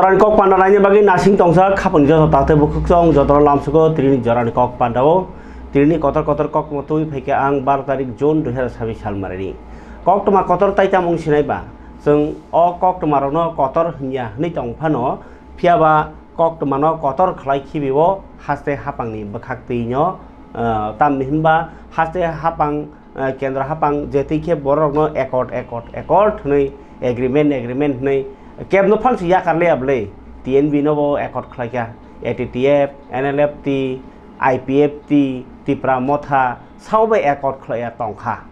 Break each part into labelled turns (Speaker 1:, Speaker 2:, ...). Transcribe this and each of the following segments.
Speaker 1: Jorani kok pandangannya bagi nasing tongsa kapan jatuh takte bukuk song jatuh lam suko trini jorani kok pandao trini kotor kok motui peke ang 12 tarik Jun 2026 साल मारनि kok tuma kotor tai tamung sinai ba जों o kok tuma rono kotor hnya ni tongphano phiaba kok tuma no kotor khlai khibibo haste hapangni bakhaktinyo tamni hinba haste hapang kendra hapang jetike borok no accord nei agreement nei Kep no fang siya karle able TNB no bo accord khlaiya ATTF NLFT IPFT Tipra Motha saubai accord khlaiya tongkha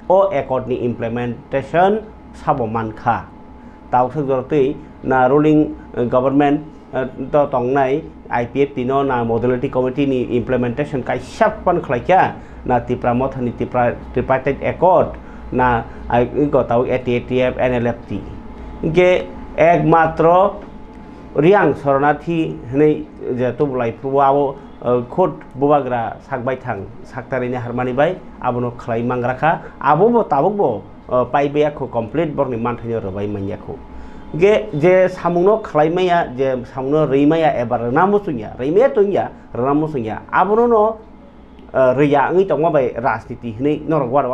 Speaker 1: o accord ni implementation sabo mankha taw thjorti na ruling government to tongnai IPFT no na modality committee ni implementation kai sappan khlaiya na Tipra Motha ni tripartite accord na ko taw ATTF NLFT ge একমাত্র রিয়াং শরণার্থী হनै যেহেতু লাইফুआव खुद बुबाग्रा सागबाय थां साक्तारिनि हारमानि bye आबनो खलाय मांग्राखा आबोबो ताबोबो पाइबेयाखौ complete बरनि मानथायनो रबाय मान्याखौ गे जे सामुनो खलायमाया जे सामुनो रैमाया एबार नामुसुनिया रैमाया तोनिया रामुसुनिया आबनो न रैया ngै तंगाबाय राजनीति हनै नरगवार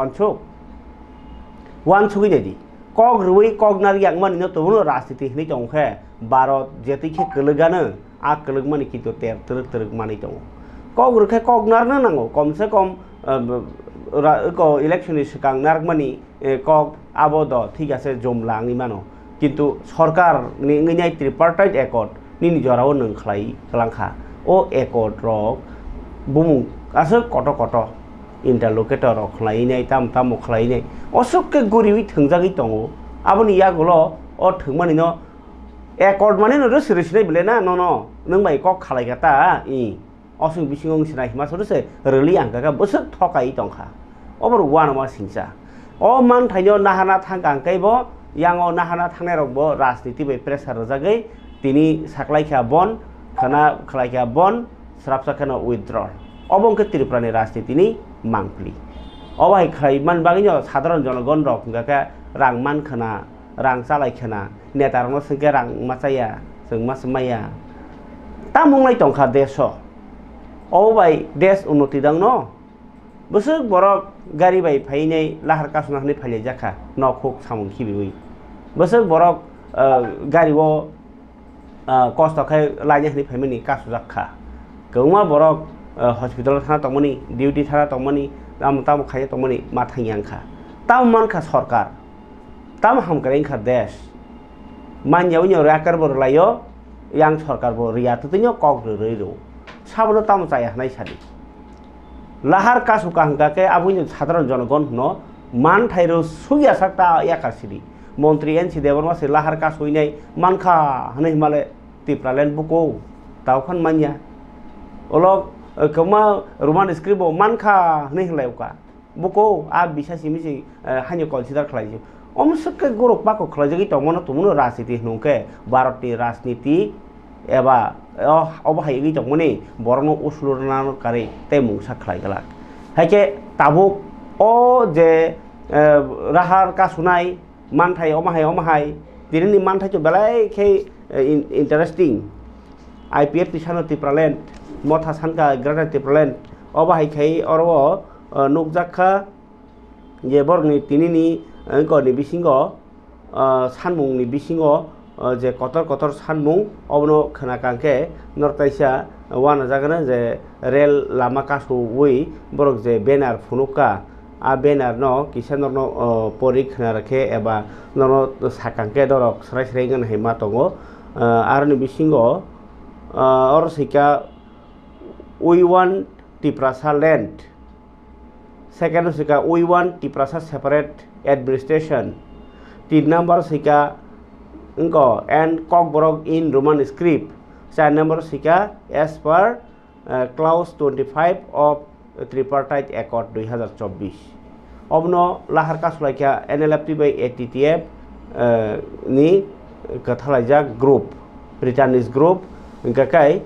Speaker 1: वानसुगै देदि kok ruwi kok nari yang mani no tubuno rasiti hini tongkhe barot jeti khe kelugano a kelug mani kintu teruk mani tong kok rukhe kok nar na nango komse kom ko election sikang nar mani kok abodo thik ase jomlangi mano kintu sarkar ni ngnyai tripartite accord ni jorao nang khlai klangkha o accord rok bumung ase koto interlocutor rok khlai nei tam khlai nei osok guriwi thungjagi tongo aboni yagulo o thungmani no accord mane no resrisnai bile na no nang bai kok khalai gata I osung bisingong sinai hima sorse reli angka ka bosok thokai tongkha obor wan ma singsa o man thaino nahana thangkang kaibo yango nahana thangnai rok bo rajniti bai pressure jagai tini saklaikha bon khana khlaikha bon srapsa khana withdraw obongke Triprani rajniti ni mangpli obai khai man bagino sadharon janagon rok ngaka rang man khana rang salai khana netarno singke rang machaya जों masmaya tamunglai tongkha deso obai des unnoti dangno busuk borok gari bai phainai lahar kasuna hne phaile jakha nokhuk samung khibiwi busuk borok gari wo kosto khai laine hne phaimani kasu jakha gongma borok hospital thana tongmani duty thana tongmani tam khai tongmani mathangyanka tam mankha sarkar tam hamkaringkha desh manyaw nyaw rakar bor layo yang sarkar bo riya tutinyo kok reiro sabno tam chaya hnai sadi lahar kasu kahangka ke abuino sadharon janagon no man thairo suya sakta yakasidi মন্ত্রী NC Debbarma সে লাহার কাজ হই নাই মানখা হনে হিমালে টিপ্রালেন বুকো তাওখান মানিয়া অলক কমা Roman script মানখা হনে হিলায়কা বুকো আ বিসাসি মিসি হানি consider খালাইছে অমসকে গরক পাকো খালাইজগি তমনো তুমনো রাজনীতি নুকে ভারতনি রাজনীতি एबा अबहायगि तमनि बरनो उसलुरना कारे तेमु साखलायगला हायके ताबुक ओ जे राहार कासुनाय मानथाय अमाहाय दिननि मानथाय तो बेलाय खे इंटरेस्टिं आईपीएफ तिसानो टिप्रालेन मथा सानका ग्राटा टिप्रालेन अबहाय खे अरबो नुकजाखा जे बरनि तिनिनि अंकनि बिसिंगो सानमुंनि बिसिंगो जे कतर सानमुं अबनो खोनाकांके नरताइसा वाना जागोन जे रेल लामा कासु वई बरक जे बेनार फुनुका आ बेनार न किसान न परि खोना रखे एबा न साकांके दरक स्राय हेमा दङो आरनि बिसिंगो और सिका वी वान टिप्रासा लैंड सेकेंड सिका वी वान टिप्रासा सेपारेट एडमिनिस्ट्रेशन 3 नंबर सिका Engko and kok borok in Roman script. 4 number sika as per clause 25 of tripartite accord 2024. Obno lahar kasulaikia NLFT by ATTF ni kathalaija group Britannic group engkakai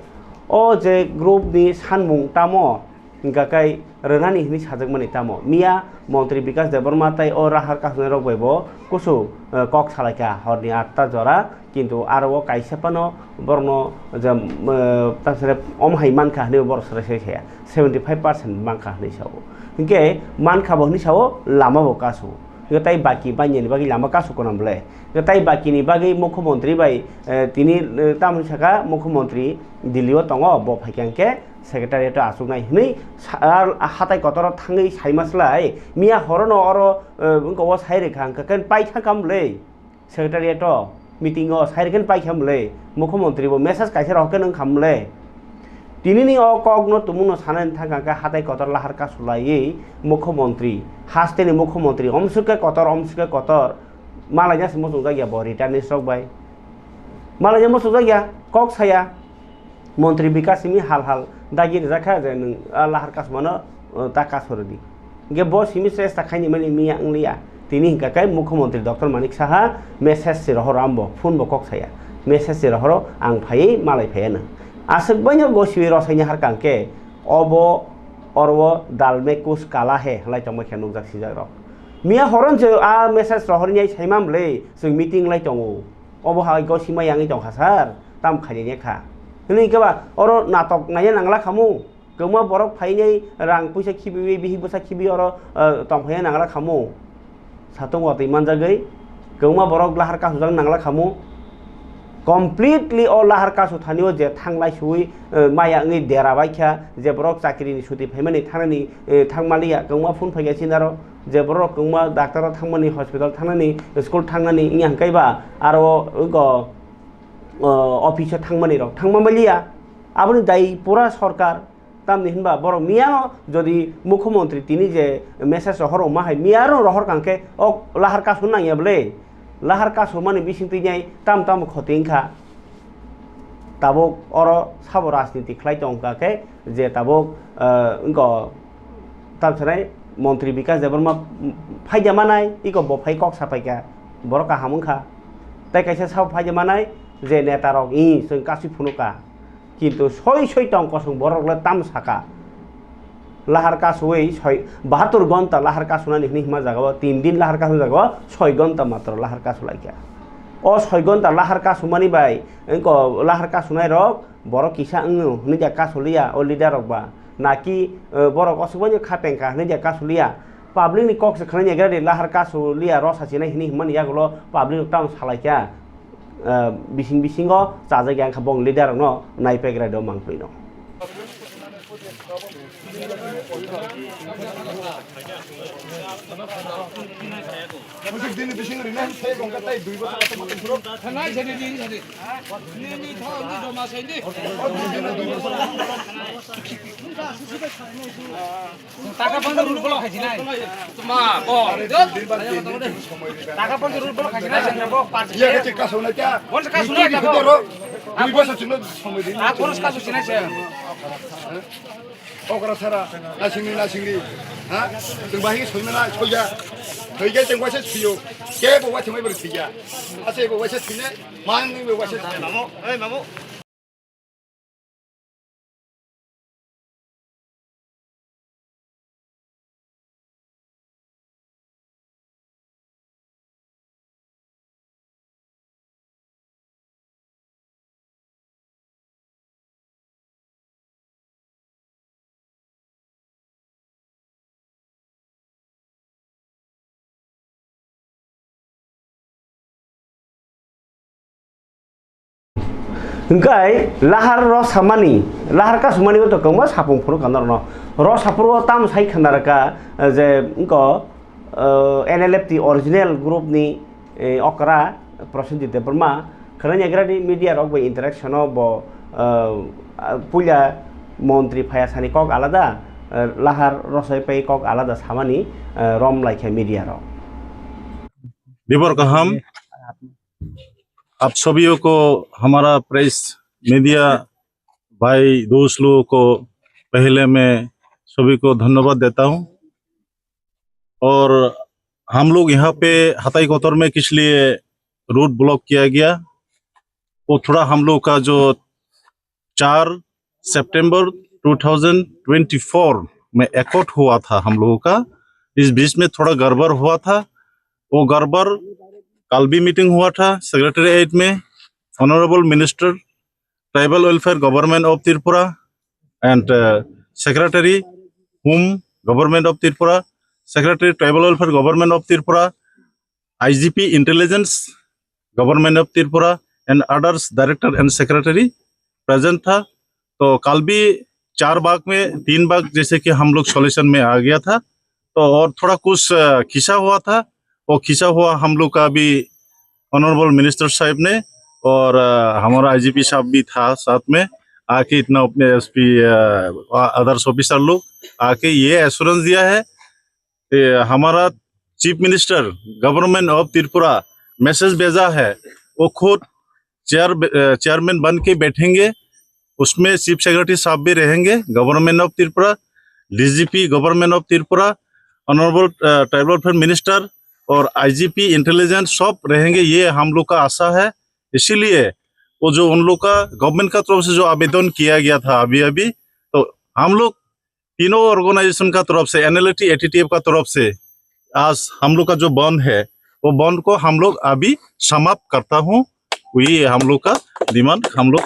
Speaker 1: o je group ni sanmung tamo गाकाय रनानि हिनि साजगमानि तामो मिया मंत्री विकास देबबर्मा ताई ओ राहार कासने रगबो कुसु कक सालायका हरनि 8टा जरा किन्तु आरो काइसेपानो बरनो जे तासरे अमहाय मानखा हने बर सरेसे 75% मानखा हने सावो इनके मानखा बहनि सावो लामा बकासु गताई बाकी बायनि बागै लामा कासु कोनामले गताई बाकीनि बागै मुख्यमंत्री बाय तिनि तामनि साका मुख्यमंत्री दिल्लीयाव तंगो ब फाइकांके सेक्रेटारिएट आसुगनाय हनै हाताय कतर थाङै साइमासलाय मिया हरनो अरो गवा साइरेखा अंककेन पाइथा कामले सेक्रेटारिएट मीटिंग साइरेकेन पाइखामले मुख्यमंत्री बो मेसेज काइसे रहकेन खामले दिनैनि अ कगनो तुमुनो सानानि थांगा हाताय कतर लाहार कासुलायै मुख्यमंत्री हास्तेनि मुख्यमंत्री अमसुके कतर मालायना मोसौ जायगा ब रिटार्न स्ट्रक मालायना मोसौ जायगा कक साया मंत्री विकास सिमी हाल दागिर जाखा जे नों लाहार कासमानो ताका सरदि गे ब सिमी श्रेष्ठ खायनि माने मिया अंलिया तिनि हिंकाकाय मुख्यमंत्री डॉक्टर मानिक साहा मेसेज सिरहर आंबो फोन ब कक साया मेसेज सिरहर आं फायै मालाय फायानो आसक बायनो गसिबि रसायनि हारकांके अबो अरवो दालमे कुस काला हे हलाय तंग खेनु जाक्सि जारो मिया हरन जो आ मेसेज रहरनि साइमामले जों मीटिं लाय दङ अबो हाय गसिमा यांगै दं हासार ताम खायनि खा नै केबा अरो नाटक नाया नांला खामु गोमा बरक फायनै रां पैसा खिबि बिहि बसा खिबि अरो तंफाया नांला खामु सातंग अतै मानजागै गोमा बरक लाहार कासुजां नांला खामु कमप्लिटली अ लाहार कासु थानियो जे थांलाय सुई माया नै देराबायखा जे बरक चाकरिनि सुति फायमानै थांनानि थांमालिया गोमा फन फैगासिनो आरो जे बरक गोमा डाक्टर थांमानि हस्पिटाल थांनानि स्कुल थांनानि इ हांकायबा आरो ग ऑफिस थांमानि र थांमालिया आबनि दाय पुरा सरकार तामनि हिनबा बर मियानो जदि मुख्यमंत्री तिनि जे मेसेज हर माहाय मियारो रहर कांके अ लाहार कासु नायाबले लाहार कासु माने बिसिंतिनाय ताम खतिंखा ताबो अर साब राजनीति खलाय दंकाके जे ताबो ग तामसराय मंत्री विकास देबबर्मा फायजामानाय इको बफाय कक सापायका बर का हामुखा ताय कायसे साब फायजामानाय जे नेता रक इ जों कासि फुनुका किन्तु सय टंग कसं बरकले ताम साका लाहार कासुयै 72 घंटा लाहार कासुनानि हिमा जागाव 3 दिन लाहार कासु जागाव 6 घंटा मात्र लाहार कासु लायका अ 6 घंटा लाहार कासु मानि बाय इको लाहार कासुनाय रक बर किसा हनि जा कासुलिया अ लिडार रकबा नाकि बर कसुबनि खापेंका हनि जा कासुलिया पाब्लिक नि कक्स खने ग्रादे लाहार कासुलिया रसासिनाय हिनि हिमानि यागलो पाब्लिक टाउन सालायका बिसिंग जाजाय आंखा बं लिडार न नायपेग्रा दो मांफैनो मुझे दिन बिसिंग रिना से गंगा ताई 2 बछर मत पुरो थानाय जनि दिन जनि नि थाव नि जमा सैनि टाका 15 रुल बल खाइसिनाय मा ब टाका 15 रुल बल खाइसिनाय जोंबो पार्टी ये के कासौना क्या बन कासौना क्या 2 बछर सिनो समय दिन आ खरस कासौसिनाय से ओकरा सारा नासिंगि हा जों बाहि सयना सयजा थैगे जों वासे सुयो के बवा थमै बर थैया आसे बवा से थैने मान नि बवा से मामो ओइ मामो Engkai lahar ro samani lahar ka sumani to kongma sapung phuru kanar no ro sapuru tam sai khanaraka je engko NLFT original group ni okra Prasenjit Debrma khalanya gradi media rok by interaction bo puya montri phaya sani kok alada lahar rosai pai kok alada samani rom like media ro
Speaker 2: विवर कहम आप सभी को हमारा press media भाई दोस्त लोगों को पहले मैं सभी को धन्यवाद देता हूं और हम लोग यहाँ पे हताई कोतर में किस लिए रूट ब्लॉक किया गया वो थोड़ा हम लोग का जो 4 सितंबर 2024 में एकॉर्ड हुआ था हम लोगों का। इस बीच में थोड़ा गड़बड़ हुआ था। वो गड़बड़ कल भी मीटिंग हुआ था सेक्रेटरीट में। Honourable minister tribal welfare government of Tripura and secretary home government of Tripura, secretary tribal welfare government of Tripura, IGP intelligence government of Tripura and others director and secretary present था। तो कल भी 4 भाग में 3 भाग जैसे कि हम लोग सॉल्यूशन में आ गया था। तो और थोड़ा कुछ खिंचा हुआ था, वो खिंचा हुआ हम लोग का भी ऑनरेबल मिनिस्टर साहब ने और हमारा IGP साहब भी था साथ में आके, इतना अपने SP अदर्स ऑफिसर लोग आके ये एश्योरेंस दिया है कि हमारा chief minister government of Tripura message भेजा है, वो खुद चेयरमैन बन के बैठेंगे। उसमें चीफ सेक्रेटरी साहब भी रहेंगे government of Tripura, DGP government of Tripura, honourable tribal welfare minister और IGP इंटेलिजेंस सब रहेंगे। ये हम लोग का आशा है। इसीलिए वो जो उन लोग का गवर्नमेंट का तरफ से जो आवेदन किया गया था अभी तो हम लोग तीनों ऑर्गेनाइजेशन का तरफ से NLT ATTF का तरफ से आज हम लोग का जो बंद है वो बंद को हम लोग अभी समाप्त करता हूँ। ये हम लोग का डिमांड हम लोग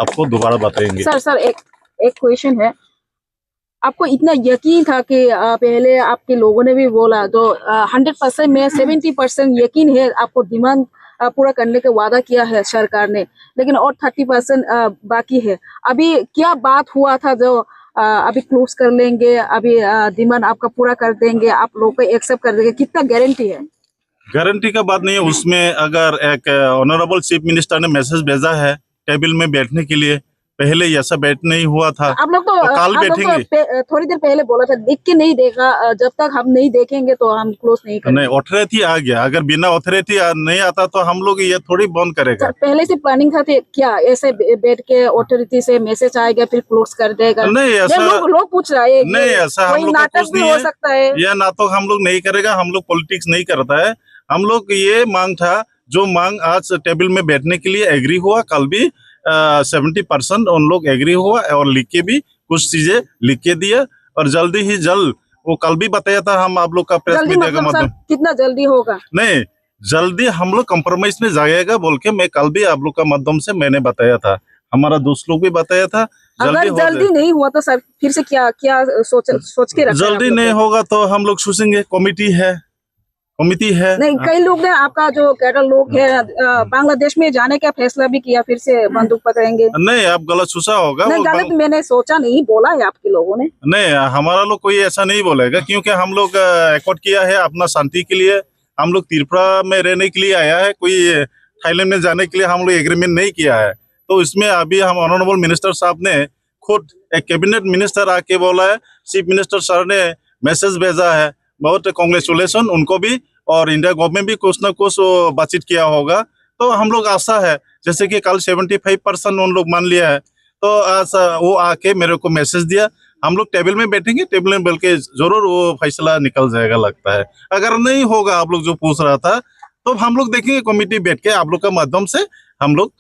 Speaker 2: आपको दोबारा बताएंगे।
Speaker 3: सर एक क्वेश्चन है, आपको इतना यकीन था कि पहले आपके लोगों ने भी बोला तो 100% में 70% यकीन है आपको डिमांड पूरा करने का वादा किया है सरकार ने, लेकिन और 30% बाकी है। अभी क्या बात हुआ था जो अभी क्लोज कर लेंगे, अभी डिमांड आपका पूरा कर देंगे, आप लोग को एक्सेप्ट कर देंगे, कितना गारंटी है?
Speaker 2: गारंटी का बात नहीं है उसमें। अगर एक ऑनरेबल चीफ मिनिस्टर ने मैसेज भेजा है टेबल में बैठने के लिए, पहले ऐसा बैठ नहीं हुआ था।
Speaker 3: आप लोग तो
Speaker 2: कल बैठेंगे।
Speaker 3: थोड़ी देर पहले बोला था देख के नहीं देखा, जब तक हम नहीं देखेंगे तो हम क्लोज नहीं करेंगे।
Speaker 2: नहीं, ऑथोरिटी आ गया, अगर बिना ऑथोरिटी नहीं आता तो हम लोग ये थोड़ी बंद करेगा।
Speaker 3: पहले से प्लानिंग था क्या ऐसे बैठ के ऑथोरिटी से मैसेज आएगा फिर क्लोज कर देगा?
Speaker 2: नहीं ऐसा
Speaker 3: लोग पूछ रहे हैं।
Speaker 2: नहीं ऐसा हम लोग
Speaker 3: नाटक भी हो सकता है।
Speaker 2: यह नाटक हम लोग नहीं करेगा। हम लोग पॉलिटिक्स नहीं करता है। हम लोग ये मांग था, जो मांग आज टेबल में बैठने के लिए एग्री हुआ, कल भी 70% उन लोग एग्री हुआ और लिख के भी कुछ चीजें लिख के दिया और जल्दी ही जल्द वो कल भी बताया था हम आप लोग का प्रेस मीडिया का माध्यम।
Speaker 3: कितना जल्दी होगा?
Speaker 2: नहीं, जल्दी हम लोग कंप्रोमाइज में जाएगा बोल के मैं कल भी आप लोग का माध्यम से मैंने बताया था, हमारा दोस्त लोग भी बताया था।
Speaker 3: जल्दी नहीं हुआ तो सर फिर से क्या सोच के रखा?
Speaker 2: जल्दी नहीं होगा तो हम लोग सोचेंगे, कमिटी है।
Speaker 3: नहीं, कई लोग ने आपका जो कैडर लोग है बांग्लादेश में जाने का फैसला भी किया, फिर से बंदूक पकड़ेंगे।
Speaker 2: नहीं, आप गलत सोचा होगा।
Speaker 3: नहीं, गलत मैंने सोचा नहीं, बोला है आपके लोगों ने।
Speaker 2: नहीं, हमारा लोग कोई ऐसा नहीं बोलेगा, क्योंकि हम लोग एकॉर्ड किया है अपना शांति के लिए। हम लोग त्रिपुरा में रहने के लिए आया है, कोई थाईलैंड में जाने के लिए हम लोग एग्रीमेंट नहीं किया है। तो इसमें अभी हम ऑनरेबल मिनिस्टर साहब ने खुद एक कैबिनेट मिनिस्टर आके बोला है, चीफ मिनिस्टर सर ने मैसेज भेजा है, बहुत कांग्रेचुलेशन उनको भी, और इंडिया गवर्नमेंट भी कुछ ना कुछ बातचीत किया होगा। तो हम लोग आशा है, जैसे कि कल 75% उन लोग मान लिया है, तो आज वो आके मेरे को मैसेज दिया, हम लोग टेबल में बैठेंगे, टेबल में बैठ के जरूर वो फैसला निकल जाएगा लगता है। अगर नहीं होगा आप लोग जो पूछ रहा था, तो हम लोग देखेंगे कमेटी बैठ के आप लोग का माध्यम से हम लोग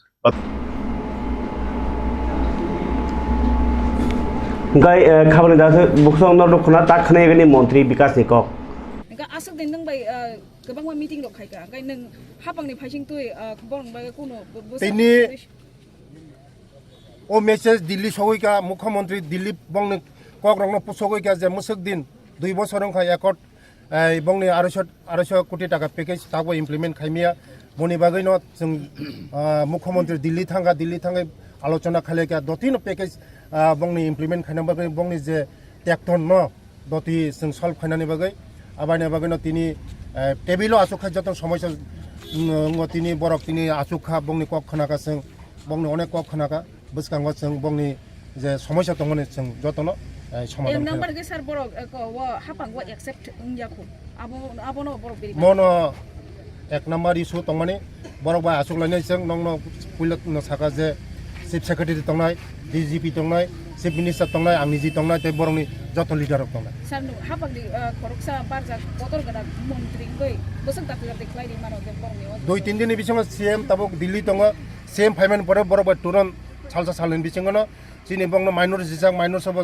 Speaker 1: खाबन बुकसंग दखना ताखने मंत्री विकास निकक
Speaker 4: आसक दिन नों बाय गोबां मीटिं दं खायगा गाय नों हाबांनि फाइसिं तुय बरं बाय कोनो
Speaker 5: तिनी ओ मेसेज दिल्ली सगैका मुख्यमंत्री दिल्ली बंग कक पुसगैका जे मुसक दिन 2 बছर खा एकट बंगनि 250 कोटी टाका पैकेज ताबो इमप्लिमेंट खाइमिया बनि बागैनो जों मुख्यमंत्री दिल्ली थांगा आलोचना खालेका दतिनो पैकेज बंगनि इमप्लिमेंट खाइना बागै बंगनि जे ट्रेक्टर न दति जों सल्व खाइनानि बागै आबानि बागैनो तिनी टेबिलो आसुखा जतन समस्या तिनी बरक तिनी आसुखा बंगनि कक खानाका जों बंगनि अनेक कक खानाका बसकांगो जों बंगनि जे समस्या दंमोन जों जतन समाधान
Speaker 4: नंबर के सर बरक व हापांगो एक्सेप्ट उनयाखौ आबोनो बरक बेरि
Speaker 5: मनो एक नंबर इशू तंमाने बरक बा आसुखलायनाय जों नंनो पुलिस न साका जे चीफ सेक्रेटरी तंनाय DGP तंनाय चीफ मिनिस्टर तंनाय आंनि जी तंनाय ते बरंनि जतन लिडार तंनाय
Speaker 4: सर हापांनि खरकसा बारजा बतर गना मंत्री गय बोसों दाखला देखलायनि मानो जे बरंनि
Speaker 5: 2-3 दिन बिसिङाव CM ताबो दिल्ली तंग CM फाइमेन परे बरक बा तुरन सालसा सालनि बिसिङाव chini bongno minor jijak minor sobo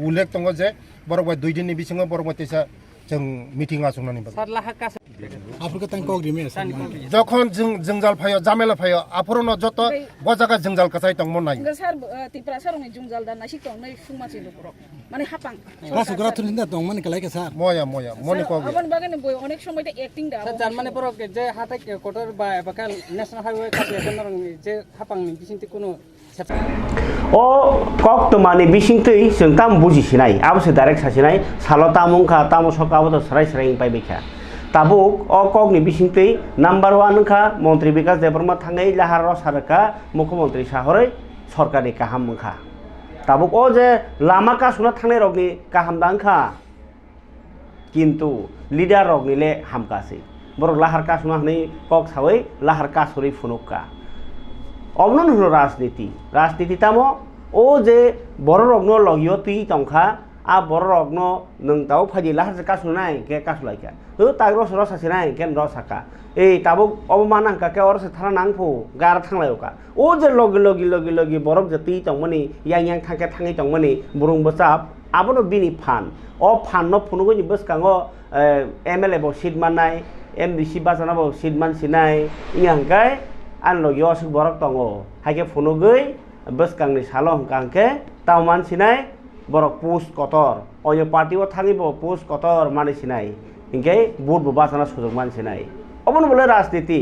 Speaker 5: ulek tongo je borok bai 2 dinni bisingo borok bai tesa जों मिटिं आसंनानै बागै
Speaker 6: आपरखौ तां कग्रिमे
Speaker 5: যখন জঞ্জাল ফাयो জামেলা ফাयो आफरनो जत बजागा जंजाल कसाय तंगमो नाय
Speaker 4: sar tipra sar ngi jungjal dan nasi tong nai sungma chi lukurok মানে হাপাং
Speaker 6: रासुगरा थुरिन्दा दं माने कलाय के सार
Speaker 5: मया मनि को
Speaker 4: আবার বাগানে বই অনেক সময় তো অ্যাক্টিং দা
Speaker 7: জার্মানি পরক যে হাতে কোটর বা বাকাল ন্যাশনাল হাইওয়ে কাপে নরং যে হাপাংনি বিसिंति কোনো
Speaker 1: o kok temani bising tui seng tam buji sinai abo se direct sa sinai salo tamung kha tamo sok abo to sarai sarai pai bekha tabuk o kok ni bising tui number 1 kha মন্ত্রী বিকাশ দেববর্মা থাঙ্গাই লাহার সারকা মুখ্যমন্ত্রী সাহরে সরকারি কাহাম খা tabuk o je lama ka suna thangnai rokni kaham dang kha কিন্তু leader rock নিলে হামকাসি বড় লাহার কা শুনা হনি cock সাওই লাহার কা সরি ফুনুকা অবনন হলো রাজনীতি তামো ও যে বড় রগ্ন লগিও তুই তংখা আ বড় রগ্ন নং তাও ফাজি লাহার কা শুনাই কে কা শুলাইকা ও তাগর সর সাসিনাই কেন রসাকা এই তাবো অবমান আঙ্কা কে অরসে থারা নাংফু গার থাংলায়কা ও যে লগি বরক যে তুই তংমনি ইয়াং থাকে থাঙি তংমনি বুরুং বচাপ আবনো বিনি ফান ও ফান ন ফুনুগনি বসকাঙ্গো এমএলএ বো সিট মাননাই এমডিসি বাজানা বো seat মানসিনাই ইয়াংকাই an lo yo suk borok tongo haike phunugui boskangni salo hangkangke taw mansinai borok post kotor oyo party o thangibo post kotor mani sinai ingke bud bo basana sujog mansinai obon bole rajniti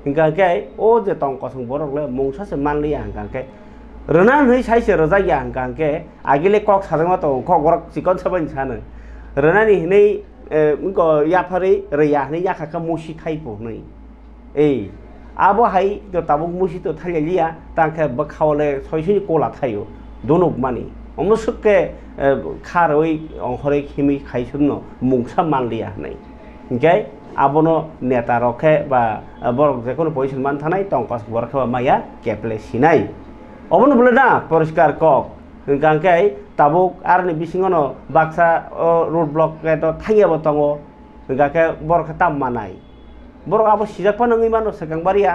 Speaker 1: hingkangke o je tong kosong borok le mungsa se manli hangkangke rena hei saise roja ya hangkangke agile kok sajangma to kok borok sikon saban sane rena ni nei unko yapari reya ni yakaka musi thaipo nei ei abo hai to tabuk musi to thalia tangke bakhaule soisini kola thayo donok mani omsukke kharoi onghore khimi khaisunno mungsa manliya nei okay abono neta rokhe ba borok jekono position man thanai tongkos borokhe maya keple sinai obono bole na poriskar kok hingkangke tabuk arni bisingono baksa road block to thaiya tongo hingkake borokhe tam manai borok abo sijak panangi mano sekang baria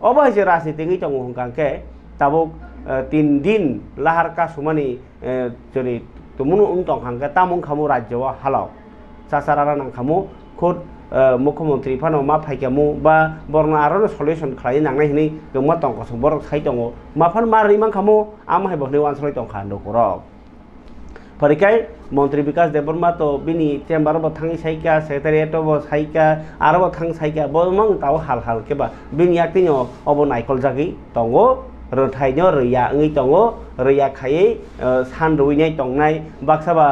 Speaker 1: oba je rasniti ngi tong hungkangke tabuk 3 din lahar ka sumani jori tumunu untong hangke tamung khamu rajyo halok sasarara nang khamu khud মুখ্যমন্ত্রী Fanon মা ফাইকামু বা বরনা আরো solution খাই নাংনাই হিনি গমা তং কসং বরক সাই দङ मा फान मारै मान खामु आम हाय बहने वानसलै तंखा नखरक फरिकाय মন্ত্রী বিকাশ দেববর্মা তো বিনি চেম্বার ব থাঙি সাইকা সেক্রেটারিয়েট ব সাইকা আরো ব থাং সাইকা বমং তাও হাল হাল কেবা বিনি yaktinya obo naikol jagi tongo rothaino rya ngi tongo rya khai san ruinai tongnai baksaba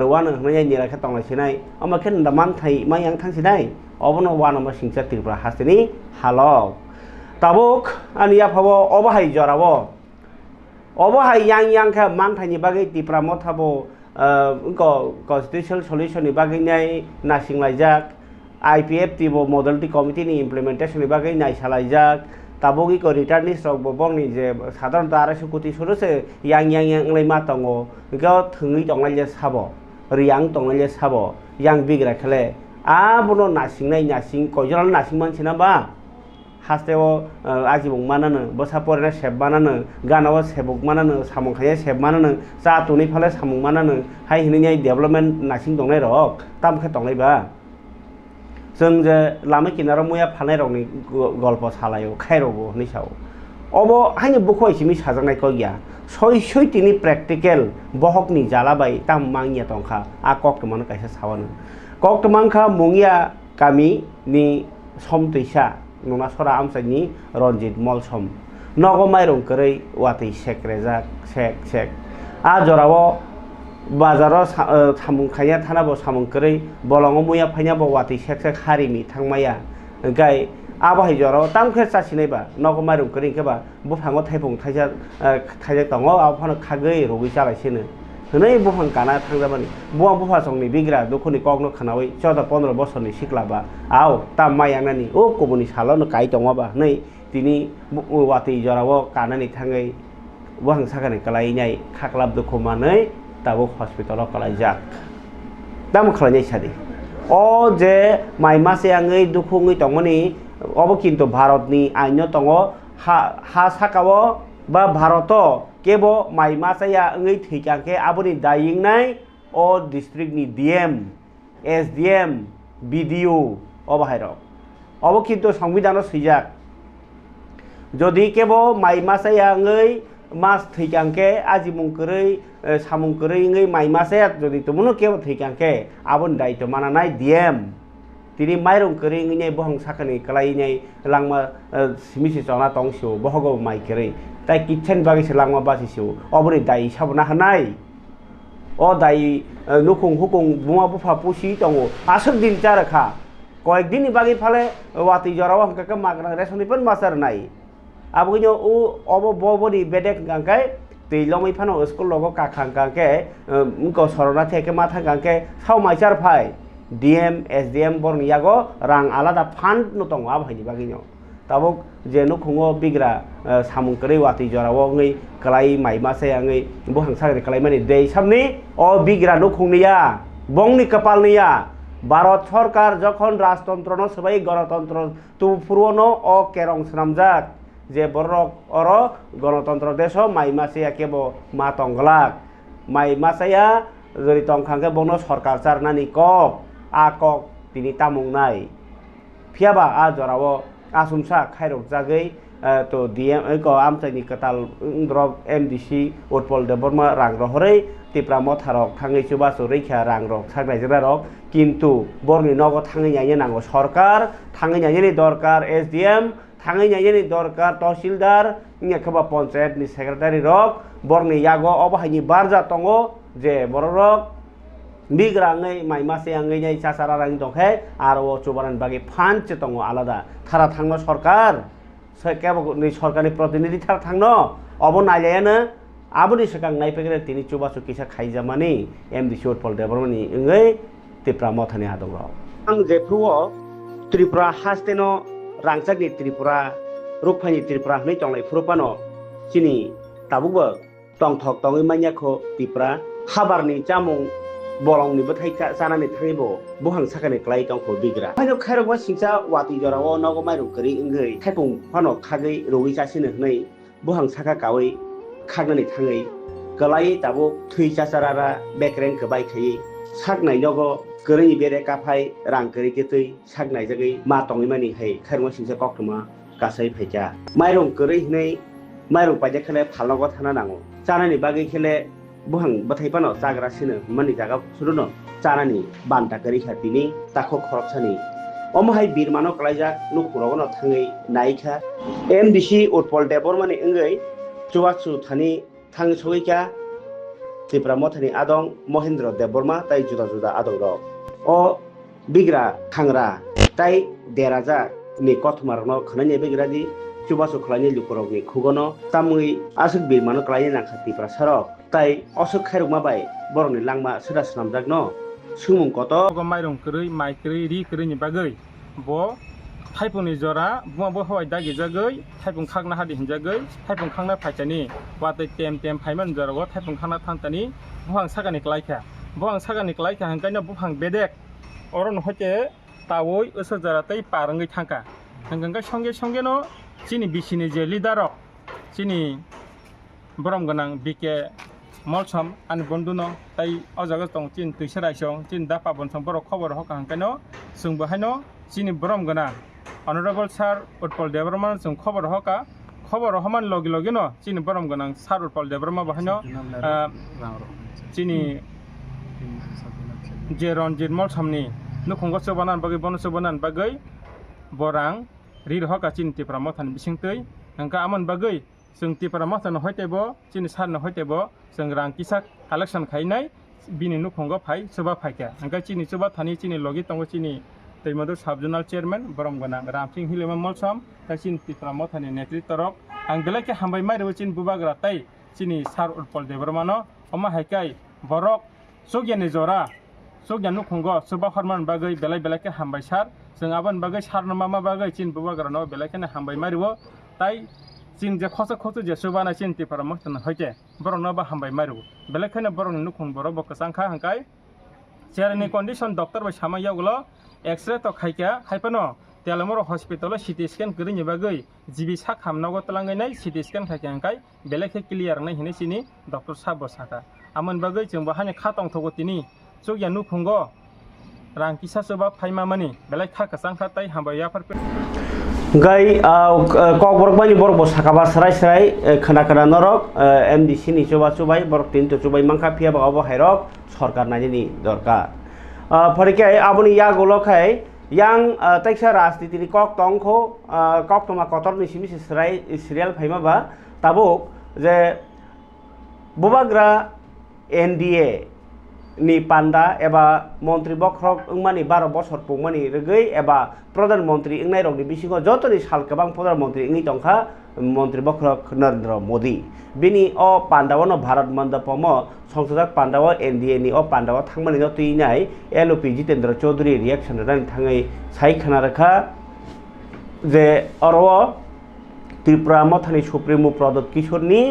Speaker 1: rwan hnai ni rakha tongnai sinai ama khen daman thai mayang thang sinai obono wanama singcha tirpra hasini halok tabuk ania phabo obahai jorabo obahai yang kha man thaini bagai tipra mothabo constitutional solution ni bagai nai nasinglajak IPF tibo model ti committee ni implementation ni bagai nai salajak tabogi ko returning stock bobong ni je সাধারণত 200 কোটি সরছে yang lai ma tongo go thungui tonglai je sabo riang tonglai je sabo yang bigra khale abono nasingnai nasing kojoral nasing mansina ba hasteo ajibong manano bosa porena seb manano ganawa sebok manano samong khaya seb manano sa tuni phale samong manano hai hinai development nasing tongnai rok tam khe tonglai ba जों जे लामा किनारा मुया फानाय रंनि गल्प सालायो खायरबो निसाव अबो हानि बुखो इसिमि साजांनाय को गया सय सय तिनि practical बहकनि जालाबाय ताम मांगिया तंखा आ कक्टमान कायसा सावानो कक्टमानखा मुंगिया गामि नि समतैसा नुना सरा आमसानि रनजित मलसम नगो माइरं करै वातै सेक्रेजा सेक आ जरावो बाजाराव सामुं खाया थानाबो सामुं करै बलंग मुया फाइनाबो वातै सेक हारिनि थांमाया गाय आबाहाय जराव तामखे सासिनायबा नगो माइरं करै केबा बुफाङाव थाइफुं थाइजा दङ आफानो खागै रगै जालायसेनो हनै बुफां काना थांजाबानि बुफा संनि बिग्रा दुखुनि कगनो खानावै 14-15 बोसोरनि सिख्लाबा आव ताम मायानानि ओ कबुनि सालनो काइ दङबा नै तिनि वातै जराव कानानि थाङै बुहां सागानि कलायनाय खाख्लाब दुखुमानै ताबो हस्पिटालाव कलायजाक दाम खालायनाय सादि अ जे माइमासे आङै दुखुङै दंमोनि अबो किन्तु भारतनि आइनो दङ हा साकाव বা ভারত কেব মাই মাসাইয়া ওই থৈকাকে আবনি দায়িংনাই ও ডিস্ট্রিক্টনি ডিএম এসডিএম বিডিও ও বাহিরক অব কিন্তু সংবিধান সইজাক যদি কেব মাই মাসাইয়া ওই মাস থৈকাকে আজি মুংকরই সামুংকরই ওই মাই মাসাইয়া যদি তুমনো কেব থৈকাকে আবন দায়িত্ব মানানাই ডিএম তিনি মাইরং করি ইংনে বহং সাকানি কলাইনাই লাংমা সিমিসি চনা তংসিও বহগ মাই করি তাই কিচ্ছেন বাগিসে লাংমা বাসিসিও অবনি দায়ী সাবনা হানাই ও দায়ী নুকুং হুকুং বুমা বুফা পুসি দङ আসক দিন চারখা কয়েকদিনই বাগি ফালে ওয়াতি জরাও হাঙ্কাকে মাগনা রেশনিপন মাসার নাই আবগিনো ও অব ববনি বেদেক গাঙ্কাই তৈলमै ফানো স্কুল লগো কাখাঙ্কাকে মুকো সরনা থেকে মাথা গাঙ্কে সাও মাইচার ফাই ডিএম এসডিএম বরনি ইয়াগো রাং আলাদা ফান্ড নো दङ आबहायनि बागैनो ताबक जे नुखुङो बिग्रा सामुंकरै वाति जरावो ngै कलाई माइमासे आङै बहांसागरि कलाई माने दै सामनि अ बिग्रा नुखुंनिया बंनि कपालनिया भारत सरकार যখন রাজতন্ত্রনো সবাই গণতন্ত্র তুফুরনো অ কেরং স্নামজাক যে বরক অর গণতন্ত্র দেশ মাইমাসে কেব মা তংগলাক মাইমাসায়া যদি তংখাঙ্গে বনো সরকার চারনানি কক आ कक तिनी तामुंनाय फियाबा आ जरावो आसुमसा खायरक जागै तो डीएम को आमचाइनि कताल द्रब एमडीसी उत्पल देबरमा रां रहरै तिप्रा मथारक थाङै सुबासु रैखा रां रक सागनाय जरारक किन्तु बरनि नगो थाङै नायनो नांगौ सरकार थाङै नायनो दरकार एसडीएम थाङै नायनो दरकार तहसिलदार इखबा पन्चायतनि सेक्रेटारि रक बरनि यागो अबहायनि बारजा दङ जे बररक बिग्राङै माइमासे आङै नै सासारा रां दंखे आरो चुबारान बागै फान्च दङ आलादा थारा थांनो सरकार केबनि सरकारनि प्रतिनिधि थारा थांनो अब नायलायानो आबनि सकां नायफेगरे तिनि चुबासु किसा खाइजामानि एमडीसी उत्पल देबरमनि ओङै तिप्रा मथानि हादङ आं जेफ्रुओ त्रिपुरा हास्तेनो रांचागनि त्रिपुरा रुकफानि त्रिपुरा नै तंलाय फुरुपानो चिनि ताबुबो तंथक तङै मान्याखो Tripura हाबारनि चामुं bolong ni bathai sanani thaibo buhang sakani klai tongko bigra haino khairokwa singsa wati jorao nogo mairu kari ingai thaipung phano khagai rogi chasine hnai buhang saka kawi khagnani thangai kalai tabo thui chasarara bekreng kbai khai saknai nogo kari bere kaphai rang kari ketui saknai jagai ma tongi mani hai khairokwa singsa koktuma kasai phaija mairung kari hnai mairung paja khale phalnogo thana nango chanani bagai khele buhang bathai pano chagra sino mani jaga suruno chanani banta kari khatini takho khorokchani omhai birmano klaija nukurogono thangai naikha MDC utpol debor mani engai chuwachu thani thang soika tipra mothani adong Mohendra Deborma tai juda juda adong ro o bigra thangra tai deraja ni kothmarno khanani bigra di chubasu khlani lukurogni khugono tamui asuk birmano klaija nakhati prasarok তাই অসুখ খাইরুকমা by বরনি লাংমা সেরা স্নামজাক ন সুমুং কত
Speaker 8: মাইরং কरै মাই কरै রি करैनि बागै ब थाइपुंनि जरा बुमाबो हवाय दागि जागै थाइपुं खागना हादि हिनजागै थाइपुं खांना फाइचानि वातै टेम टेम फाइमान जराव थाइपुं खाना थांतानि बुहां सागानि क्लाइखा हंकाइनो बुहां बेदेक अरन हते तावै असर जरातै पारंगै थांका हंगंगा संगे संगे न चिनि बिसिनि जे लिडारक चिनि बरम गनां बिके मलसम आनि बन्दुनो ताई अजागा दं चिन तुइसराइसं चिन दापा बनसं बर खबर हका हंकाइनो जों बहायनो चिनि बरम गनां अनरेबल सार उत्पल देबरमान जों खबर हमान लगे लगे न चिनि बरम गनां सार उत्पल देबरमा बहायनो चिनि जे रनजित मलसमनि नुखंग सोबानान बागै बन सोबानान बागै बरां रिर हका चिन तिप्रा मथान बिसिंतै हंका आमन बागै जों तिप्रा मथान हयतेबो चिनि सारन हयतेबो जों रां किसा कालेक्शन खाइनाय बिनि नुखंग फाइ सोबा फाइका हंका चिनि सोबा थानि चिनि लगे तंगो चिनि दैमदु सब जोनाल चेयरमैन बरम गनां रामसिंह हिलेमा मलसम ता चिन तिप्रा मथानि नेतृत्वरक आं बेलाके हामबाय माइरो चिन बुबाग्रा ताई चिनि सार उत्पल देबरमानो अमा हाइकाय बरक सोगियानि जरा सोगियान नुखंग सोबा फरमान बागै बेलाके हामबाय सार जों आबन बागै सारनो मामा बागै चिन बुबाग्रा न बेलाकेने हामबाय मारिवो ताई चिन जे खस जे सोबाना चिन तिप्रा मथान हयते बरन बा हामबाय मारिवो बेलाकेने बरन नुखंग बर बकसांखा हंकाय चेरनि कन्डिशन डॉक्टर बाय सामा यावगलो एक्सरे तो खाइका खाइपनो তেলামর হসপিটাল সিটি স্ক্যান করিনি বাগৈ জিবি सा खामनांगौ तलांगैनाय सिटी स्क्यान खायखांखाय बेलेखे क्लियर नाय हिने सिनि डॉक्टर साबो साका आमन बागै जों बाहाने खातंग थगतिनि जगिया नुफुंगो रांकिसा सोबा फाइमामानि बेलाय खाकासां खाताय हाबायाफोर
Speaker 1: gai kok bani borok bo sakaba sarai sarai khana norok MDC ni chuba chubai borok tin to chubai mangkha phia ba obo hairok sarkar nai ni dorkar phorikai aboni ya golokai yang taiksa rajniti ni kok tongkho kok toma kotor ni simi sarai serial phaima ba tabuk je bobagra NDA ni panda eba montri bokrok engmani 12 bosor pungmani regei eba pradhan montri engnai rok ni bisingo jotoni sal kabang pradhan montri engni tongkha montri bokrok Narendra Modi bini o pandawano Bharat Mandapomo songsodak pandawa NDA ni o pandawa thangmani no tuinai LOP Jitendra Chaudhary reaction ran thangai sai khana rakha je oro Tripura Mothani Supreme Pradot Kishore ni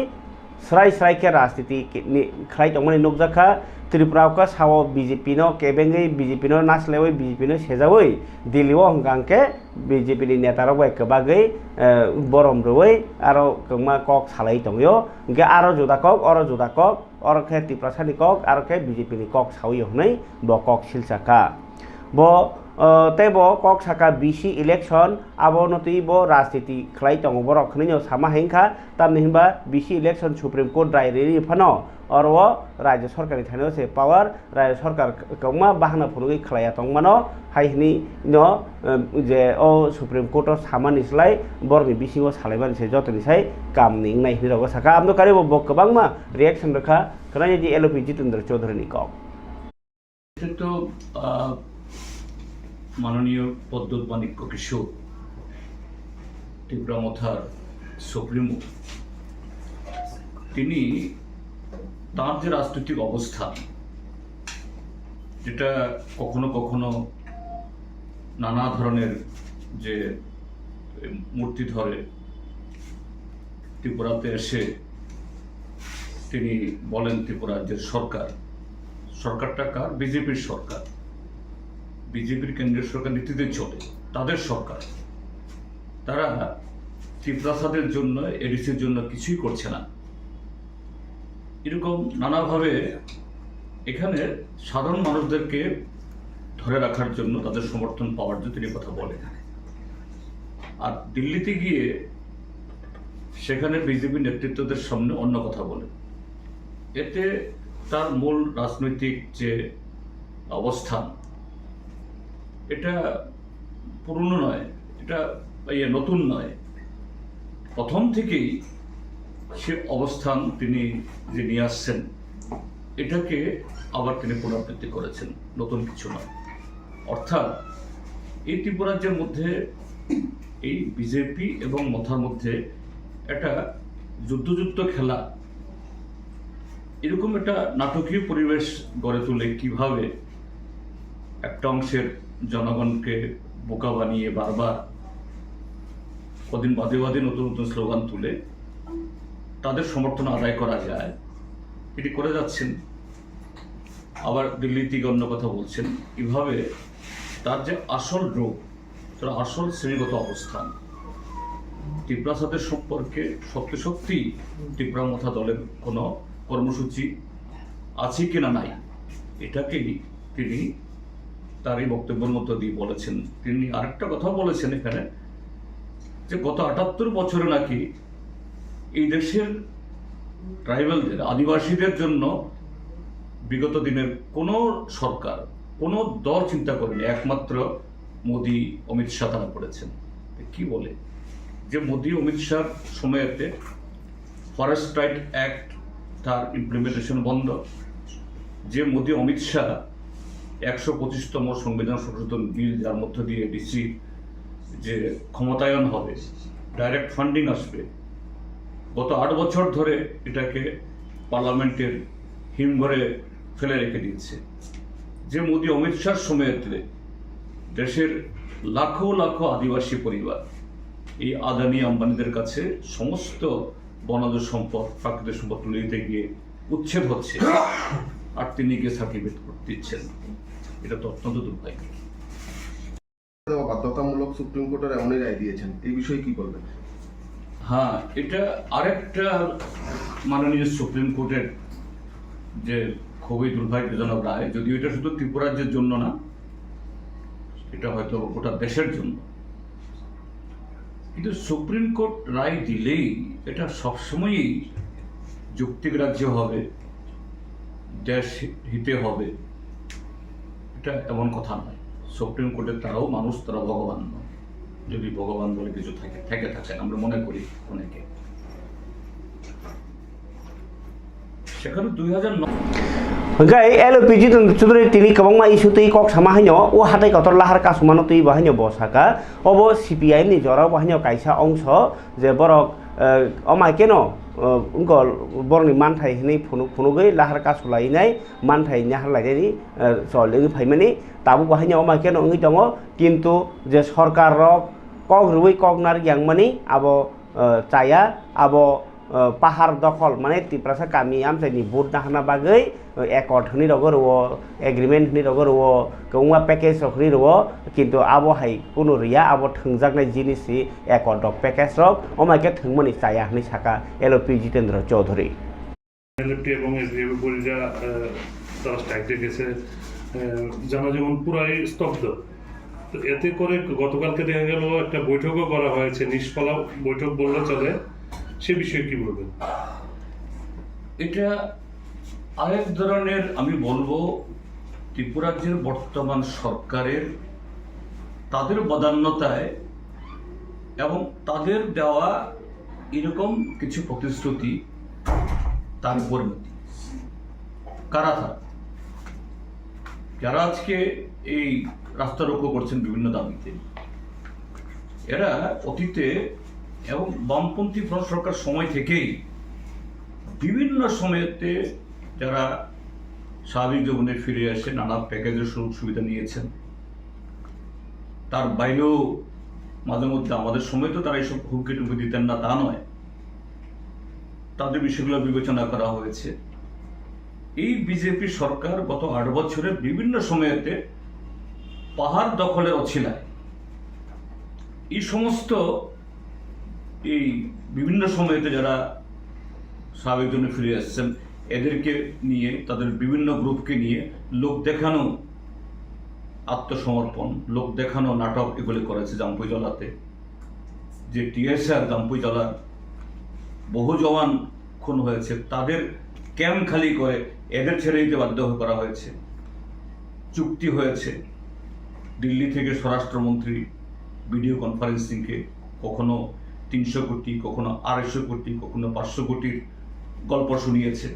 Speaker 1: srai srai ke rajniti ni khlai tongmani nukjakha Tripura ka sawo BJP no kebengai BJP no naslewai BJP no sejawai Delhi o hangke BJP ni neta rok bai kebagai borom roi aro kengma kok salai tongyo ge aro juda kok oro ke Tripura sani kok aro ke BJP ni kok sawi honai bo kok silsaka bo tebo kok saka BC election abo notui bo rajniti khlai tongo borok khninyo sama hengkha tamni himba BC election Supreme Court rai ri phano oro राज्य सरकार नि थानो से power राज्य सरकार कौमा बाहना फुनुगै खलाया तंगमानो हाइनि नो जे ओ सुप्रीम कोर्ट अफ सामानिसलाय बरनि बिसिङो सालायबानि से जतनि साय कामनि इंनाय हिरगो साका आमनो कारेबो बकबांमा रिएक्शन रखा खनाय दि LOP जितेंद्र चौधरी नि कक
Speaker 9: तो माननीय पद्मत माणिक्य किशोर त्रिपुरा मथार सुप्रीमो তিনি তার যে রাজনৈতিক অবস্থান যেটা কখনো কখনো নানা ধরনের যে মূর্তি ধরে ত্রিপুরাতে এসে তিনি বলেন ত্রিপুরার যে সরকারটা কার বিজেপির সরকার বিজেপির কেন্দ্রীয় সরকার নীতিতে চলে তাদের সরকার তারা ত্রিপুরাসাদের জন্য এডিসির জন্য কিছুই করছে না এরকম নানাভাবে এখানে সাধারণ মানুষদেরকে ধরে রাখার জন্য তাদের সমর্থন পাওয়ার জন্য তিনি কথা বলেন আর দিল্লিতে গিয়ে সেখানে বিজেপি নেতৃত্বদের সামনে অন্য কথা বলেন এতে তার মূল রাজনৈতিক যে অবস্থান এটা পুরনো নয় এটা নতুন নয় প্রথম থেকেই সে অবস্থান তিনি যে নিয়ে আসছেন এটাকে আবার তিনি পুনরাবৃত্তি করেছেন নতুন কিছু নয় অর্থাৎ এই ত্রিপুরাজ্যের মধ্যে এই বিজেপি এবং মথার মধ্যে একটা যুদ্ধযুদ্ধ খেলা এরকম একটা নাটকীয় পরিবেশ গড়ে তুলে কিভাবে একটা অংশের জনগণকে বোকা বানিয়ে বারবার কদিন বাদে বাদে নতুন নতুন স্লোগান তুলে তাদের সমর্থন আদায় করা যায় এটি করে যাচ্ছেন আবার দিল্লি থেকে অন্য কথা বলছেন এভাবে তার যে আসল রোগ তার আসল শ্রেণীগত অবস্থান ত্রিপুরা সাথে সম্পর্কে সত্যি ত্রিপুরা মথা দলের কোনো কর্মসূচি আছে কিনা নাই এটাকেই তিনি তার এই বক্তব্যের মধ্য দিয়ে বলেছেন তিনি আরেকটা কথা বলেছেন এখানে যে গত 78 বছরে নাকি এই দেশের ট্রাইবালদের আদিবাসীদের জন্য বিগত দিনের কোনো সরকার কোনো দল চিন্তা করেনি একমাত্র মোদি অমিত শাহ তারা করেছেন কি বলে যে মোদি অমিত শাহর সময়েতে ফরেস্ট রাইট অ্যাক্ট তার ইমপ্লিমেন্টেশন বন্ধ যে মোদি অমিত শাহ 125তম সংবিধান সংশোধন বিল যার মধ্য দিয়ে ডিসি যে ক্ষমতায়ন হবে ডাইরেক্ট ফান্ডিং আসবে গত 8 বছর ধরে এটাকে পার্লামেন্টের হিমঘরে ফেলে রেখে দিয়েছে যে মোদি অমিত শাহর সময়তে দেশের লাখো লাখো আদিবাসী পরিবার এই আদানি আম্বানিদের কাছে সমস্ত বনজ সম্পদ প্রাকৃতিক সম্পদ তুলে দিতে গিয়ে উচ্ছেদ হচ্ছে আর তিনি গিয়ে সার্টিফিকেট দিচ্ছেন এটা তো অত্যন্ত দুর্ভাগ্য
Speaker 10: বাধ্যতামূলক সুপ্রিম কোর্টের এমনই রায় দিয়েছেন, এই বিষয়ে কি বলবেন?
Speaker 9: হ্যাঁ, এটা আরেকটা মাননীয় সুপ্রিম কোর্টের যে খুবই দুর্ভাগ্যজনক রায়, যদিও এটা শুধু ত্রিপুরা রাজ্যের জন্য না, এটা হয়তো গোটা দেশের জন্য। কিন্তু সুপ্রিম কোর্ট রায় দিলেই এটা সবসময়ই যুক্তিগ্রাহ্য হবে, দেশ হিতে হবে, এটা এমন কথা নয়। সুপ্রিম কোর্টের তারাও মানুষ, তারা ভগবান নয়, যদি ভগবান বলে কিছু থাকে আমরা মনে করি অনেকে। সেখানে 2009
Speaker 1: Hinggai LPG chudri tini kabangma isu tui kok sama hanyo o hatai kotor lahar kasumano tui bahanyo bosaka obo CPI ni jorao bahanyo kaisa ongso je borok omai keno ungol borni manthai hini phunugei lahar kasulai nai manthai nyahar lai ni solegi phaimani tabu bahanyo omai keno ngi tongo kintu je sarkar rok kok rui kok nar yangmani abo chaya abo পাহাড় দখল মানে ত্রিপুরা কামি আমসাইনি vote নাহানা বাগৈ accord হনি Rogor ও agreement হনি Rogor ও কৌমা package হনি রগ কিন্তু আবো high কোনো রিয়া আবো থংজাকনাই জিনিসি একর্ড প্যাকেজ রক অমাইকে থংমনি চায়া হনি সাকা এলপি জিতেন্দ্র চৌধুরী
Speaker 11: এলপি এবং এসডিএফ বলিরা তারা স্ট্রাইক গেছে, জনজীবন পুরাই স্তব্ধ। তো এতে করে গতকালকে দেখা গেল একটা বৈঠকও করা হয়েছে, নিষ্ফলা বৈঠক বললে চলে, সে বিষয়ে কি বলবেন?
Speaker 9: এটা আরেক ধরনের, আমি বলবো ত্রিপুরা রাজ্যের বর্তমান সরকারের তাদের বদান্যতায় এবং তাদের দেওয়া এরকম কিছু প্রতিশ্রুতি তার পরিণতি। কারা তারা যারা আজকে এই রাস্তা রোকো করছেন বিভিন্ন দাবিতে, এরা অতীতে এবং বামপন্থী ফ্রন্ট সরকার সময় থেকেই বিভিন্ন সময়তে যারা স্বাভাবিক জীবনে ফিরে আসে নানা প্যাকেজের সুযোগ সুবিধা নিয়েছেন। তার বাইরেও মাঝে মধ্যে আমাদের সময় তো তারা এইসব হুমকি টুমকি দিতেন না তা নয়, তাদের বিষয়গুলো বিবেচনা করা হয়েছে। এই বিজেপি সরকার গত 8 বছরে বিভিন্ন সময়েতে পাহাড় দখলের অছিলায় এই সমস্ত এই বিভিন্ন সময়তে যারা স্বাভাবিক জন্য ফিরে আসছেন এদেরকে নিয়ে, তাদের বিভিন্ন গ্রুপকে নিয়ে লোক দেখানো আত্মসমর্পণ, লোক দেখানো নাটক এগুলি করেছে। জাম্পুই জলাতে যে টিএসআর জাম্পুই জলার বহু জওয়ান খুন হয়েছে, তাদের ক্যাম্প খালি করে এদের ছেড়ে দিতে বাধ্য করা হয়েছে। চুক্তি হয়েছে দিল্লি থেকে স্বরাষ্ট্রমন্ত্রী ভিডিও কনফারেন্সিংকে কখনো 300 কোটি, কখনো 250 কোটি, কখনো 500 কোটির গল্প শুনিয়েছে।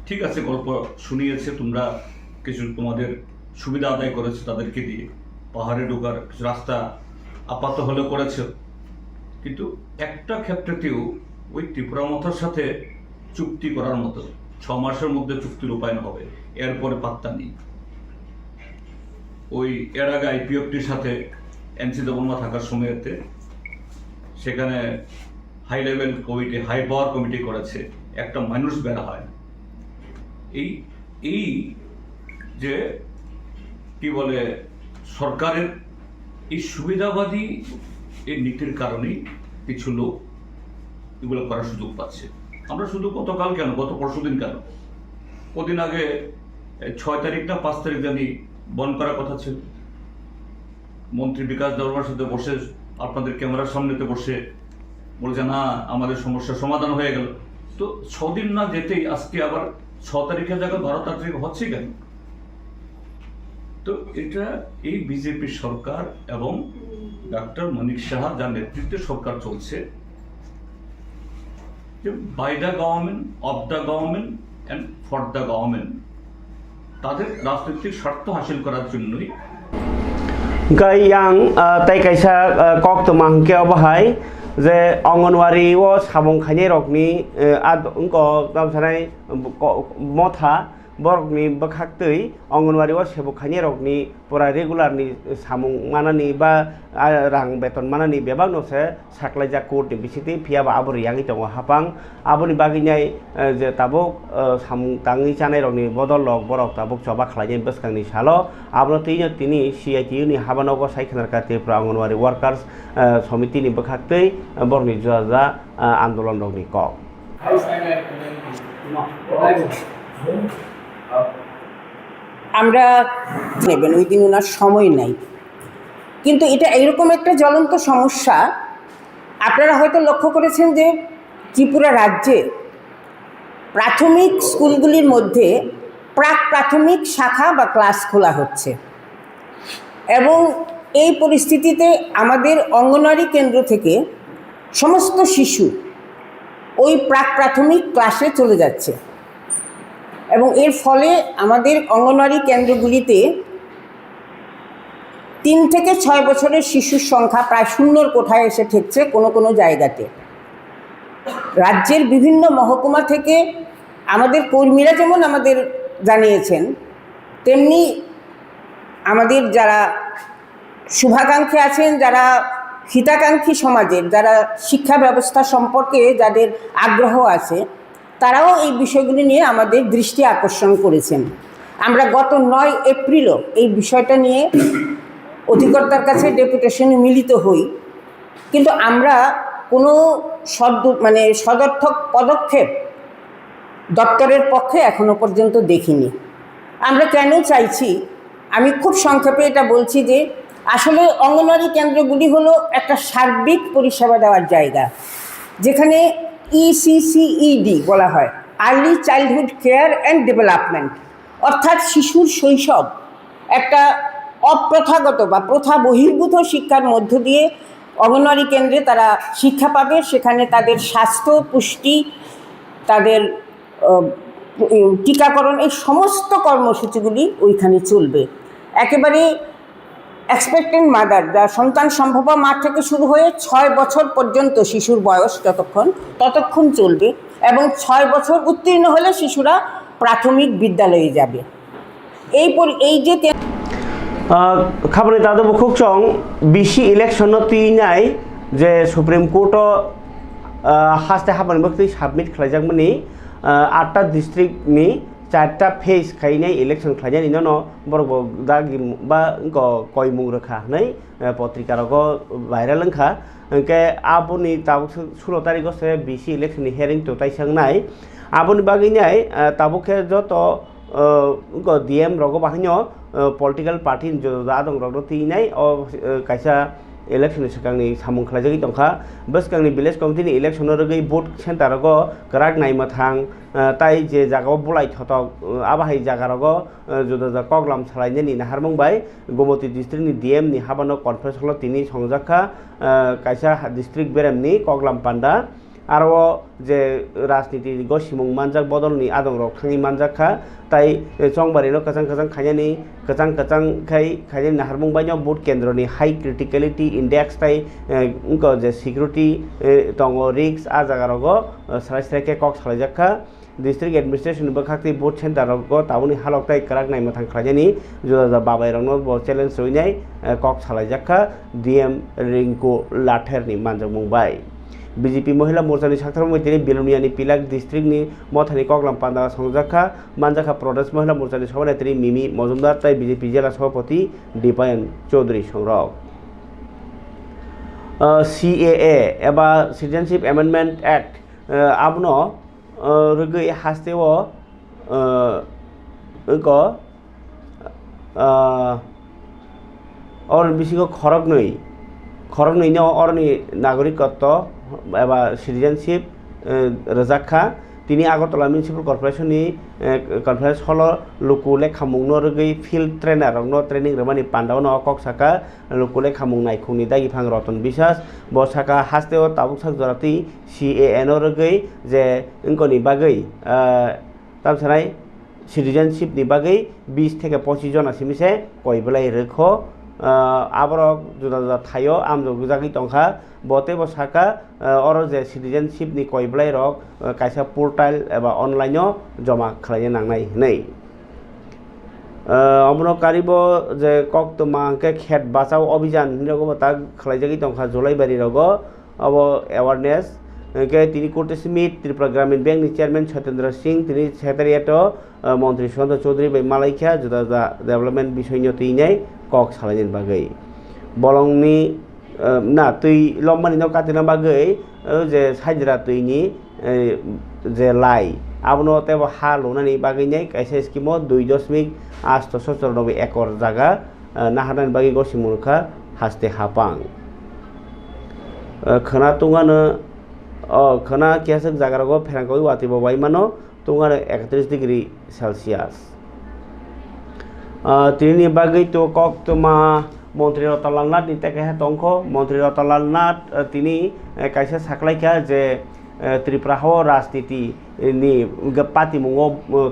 Speaker 9: ঠিক আছে, গল্প শুনিয়েছে, তোমরা কিছু তোমাদের সুবিধা আদায় করেছো তাদেরকে দিয়ে, পাহাড়ে ঢোকার কিছু রাস্তা আপাতত হলেও করেছে। কিন্তু একটা ক্ষেত্রেতেও ওই ত্রিপুরা মথার সাথে চুক্তি করার মতো 6 মাসের মধ্যে চুক্তি রূপায়ণ হবে, এরপরে পাত্তা নেই। ওই এর আগে আইপিএফটির সাথে এনসিডব্লিউ থাকার সময়তে সেখানে high level committee, high power committee করেছে, একটা মানুষ বের হয়। এই যে কি বলে সরকারের এই সুবিধাবাদী এই নীতির কারণেই কিছু লোক এগুলো করার সুযোগ পাচ্ছে। আমরা শুধু গতকাল কেন, গত পরশুদিন কেন, কদিন আগে 6 তারিখ না 5 তারিখ জানি বন্ধ করার কথা ছিল। মন্ত্রী বিকাশ দেববর্মার সাথে বসে আপনাদের ক্যামেরার সামনেতে বসে বলছে না আমাদের সমস্যার সমাধান হয়ে গেল। তো 6 দিন না যেতেই আজকে আবার 6 তারিখের জায়গায় 12 তারিখ হচ্ছে কেন? তো এটা এই বিজেপি সরকার এবং ডক্টর মানিক সাহা যার নেতৃত্বে সরকার চলছে, যে by the government, of the government and for the government, তাদের রাজনৈতিক স্বার্থ হাসিল করার জন্যই
Speaker 1: yang tai kaisa kok to mangke bahai je angonwari o sabong khane rokni ad unko tamsanai motha borokni bakhaktui ongonwari o sebokhaini rokni pura regularni samung manani ba rang beton manani bebang no se saklaijak court ni bisiti phiaba abori yangi tongo hapang aboni baginai je tabuk samung tangi chanai rokni bodol lok borok tabuk choba khlaijai bwskangni salo abno tini CITU ni habanogo saikhanarka Tripura ongonwari workers সমiti ni bakhaktui borni jaja আন্দোলন রকনি cock
Speaker 12: আমরা নেবেন ওই দিন ওনার সময় নাই কিন্তু এটা এইরকম একটা জ্বলন্ত সমস্যা আপনারা হয়তো লক্ষ্য করেছেন যে ত্রিপুরা রাজ্যে প্রাথমিক স্কুলগুলির মধ্যে প্রাক প্রাথমিক শাখা বা ক্লাস খোলা হচ্ছে এবং এই পরিস্থিতিতে আমাদের অঙ্গনওয়াড়ি কেন্দ্র থেকে সমস্ত শিশু ওই প্রাক প্রাথমিক ক্লাসে চলে যাচ্ছে এবং এর ফলে আমাদের অঙ্গনওয়াড়ি কেন্দ্রগুলিতে 3 থেকে 6 বছরের শিশুর সংখ্যা প্রায় শূন্যর কোঠায় এসে ঠেকছে কোনো কোনো জায়গাতে রাজ্যের বিভিন্ন মহকুমা থেকে আমাদের কর্মীরা যেমন আমাদের জানিয়েছেন তেমনি আমাদের যারা শুভাকাঙ্ক্ষী আছেন যারা হিতাকাঙ্ক্ষী সমাজের যারা শিক্ষা ব্যবস্থা সম্পর্কে যাদের আগ্রহ আছে তারাও এই বিষয়গুলি নিয়ে আমাদের দৃষ্টি আকর্ষণ করেছেন আমরা গত 9 এপ্রিলও এই বিষয়টা নিয়ে অধিকর্তার কাছে ডেপুটেশনে মিলিত হই কিন্তু আমরা কোনো সদর্থক পদক্ষেপ দপ্তরের পক্ষে এখনো পর্যন্ত দেখিনি আমরা কেন চাইছি আমি খুব সংক্ষেপে এটা বলছি যে আসলে অঙ্গনওয়াড়ি কেন্দ্রগুলি হলো একটা সার্বিক পরিষেবা দেওয়ার জায়গা যেখানে ECCED বলা হয় early childhood care and development অর্থাৎ শিশুর শৈশব একটা অপ্রথাগত বা প্রথা বহির্ভূত শিক্ষার মধ্য দিয়ে অঙ্গনওয়াড়ি কেন্দ্রে তারা শিক্ষা পাবে সেখানে তাদের স্বাস্থ্য পুষ্টি তাদের টিকাকরণ এই সমস্ত কর্মসূচিগুলি ওইখানে চলবে একেবারে এক্সপেক্টেন্ট মাদার যা সন্তান সম্ভবা মা থেকে শুরু হয়ে 6 বছর পর্যন্ত শিশুর বয়স ততক্ষণ চলবে এবং 6 বছর উত্তীর্ণ হলে শিশুরা প্রাথমিক বিদ্যালয়ে যাবে এই যে
Speaker 1: খাবনি দাদু বুকুক চং বিসি ইলেকশন তিনাই যে সুপ্রিম কোর্ট হাস্তে হাবানি বক্তি সাবমিট খাইজাকমানি 8টা ডিস্ট্রিক্ট ni 4টা फेज खाइनाय इलेक्शन खाइनाय न बरग दा बा कय मुं रखा नै पत्रिका रग भाइरल लंखा के आबुनि ताबुक 16 तारिख से बीसी इलेक्शन हेरिंग तो ताइसांनाय आबुनि बागिनाय ताबुके जत डीएम रग बाहिनो पॉलिटिकल पार्टी जो दादं रग तिनाय काइसा इलेक्शन सिगांनि सामुं खालायजागि दंखा बसगांनि विलेज कमिटिनि इलेक्शन रगै भोट सेन्टारग गराग नायमाथां ताई जे जागाव बुलाय थतक आबाहाय जागारग जुदा कगलाम सालायनायनि नाहारमंबाय गोमती डिस्ट्रिक्टनि डीएम नि हाबानो कनफारेन्स हल तिनि संजाखा काइसा डिस्ट्रिक्ट बेरेमनि कगलाम पान्डा आरो जे राजनीति गसिमुं मानजाक बदलनि आदं रक थांनि मानजाखा ताई चंबारिनो कचां कचां खायनायनि कचां खायनायनि नाहारमंबायनो भोट केन्द्रनि हाई क्रिटिकलिटी इंडेक्स ताई उनको जे सिकिउरिटी दङ रिक्स आ जागारग सरायस्रायके कक सालायजाखा डिस्ट्रिक्ट एडमिनिस्ट्रेशन बखाक्ति भोट सेन्टारग ताबुनि हालकताय कराक नायमाथां खायनायनि जुदा बाबायरंनो चेलेन्ज रइनाय कक सालायजाखा डीएम रिंकु लाथेरनि मानजाक मुंबाय बीजेपी महिला मोर्चानि साक्थार मैत्री बेलुनियानि पिलाक डिस्ट्रिक्टनि मथानि कगलाम पान्डा संजाखा मानजाखा प्रदेश महिला मोर्चानि सभानेत्री मिमी मजुमदार ताई बीजेपी जिला सभापति दीपायन चौधरी संरक CAA एबा सिटिजेनशिप एमेंडमेंट एक्ट आबनो रगै हास्तेव और बिसिको खरक नै अरनि नागरिकत्व एबा सिटिजेनशिप रजाखा तिनी आगरतला म्युनिसिपल कर्पोरेशननि कनफारेन्स हल लुकुले खामुंनो रगै फिल्ड ट्रेनारनो ट्रेनिं रमानि पान्डावनो अकक साका लुकुले खामुं नायखुंनि दागिफां रतन बिसास बसाका हास्तेव ताबुकसाक जराति CAA नो रगै जे इंकोनि बागै तामसानाय सिटिजेनशिपनि बागै 20 থেকে 25 जनासिमसे कयबलाय रोखो आबरक जुदा जुदा थायो आमजो गुजागि तंखा बते बसाका और जे सिटिजेनशिप नि कयबलाय रक कायसा पोर्टाल एबा अनलाइनो जमा खालायनो नांनाय नै अमनो कारिबो जे कक्तमा के खेत बाचाव अभियान हिरगो ता खलाइजागि तंखा जुलाइबारि रगो अब अवेयरनेस के तिनी करतेछि मिट त्रिपुरा ग्रामीण बैंक नि चेयरमैन सत्येंद्र सिंह तिनी सेक्रेटारिएट मंत्री सुशांत चौधरी बै मालाइखा जुदा जुदा डेभलपमेंट विषयनि तैनाय कक सालायनि बागै बलंनि ना तै लम्बानि न काटिना बागै जे साइजरा तैनि जे लाई आबनो तेबो हा लुनानै बागैनाय कायसे स्किमो 2.894 एकड़ जागा नाहानानि बागै गसि मुलखा हास्ते हापां खना तुंगानो खना केसक जागारागो फेरांगो वातिबो बायमानो तुंगानो 31 डिग्री सेल्सियास तिनि बागै तो कक्तमा मंत्री रतनलाल नाथ नि तेके तंखो मंत्री रतनलाल नाथ तिनि कायसे साखलायखा जे त्रिपुरा हो राजनीति नि पार्टी मुंगो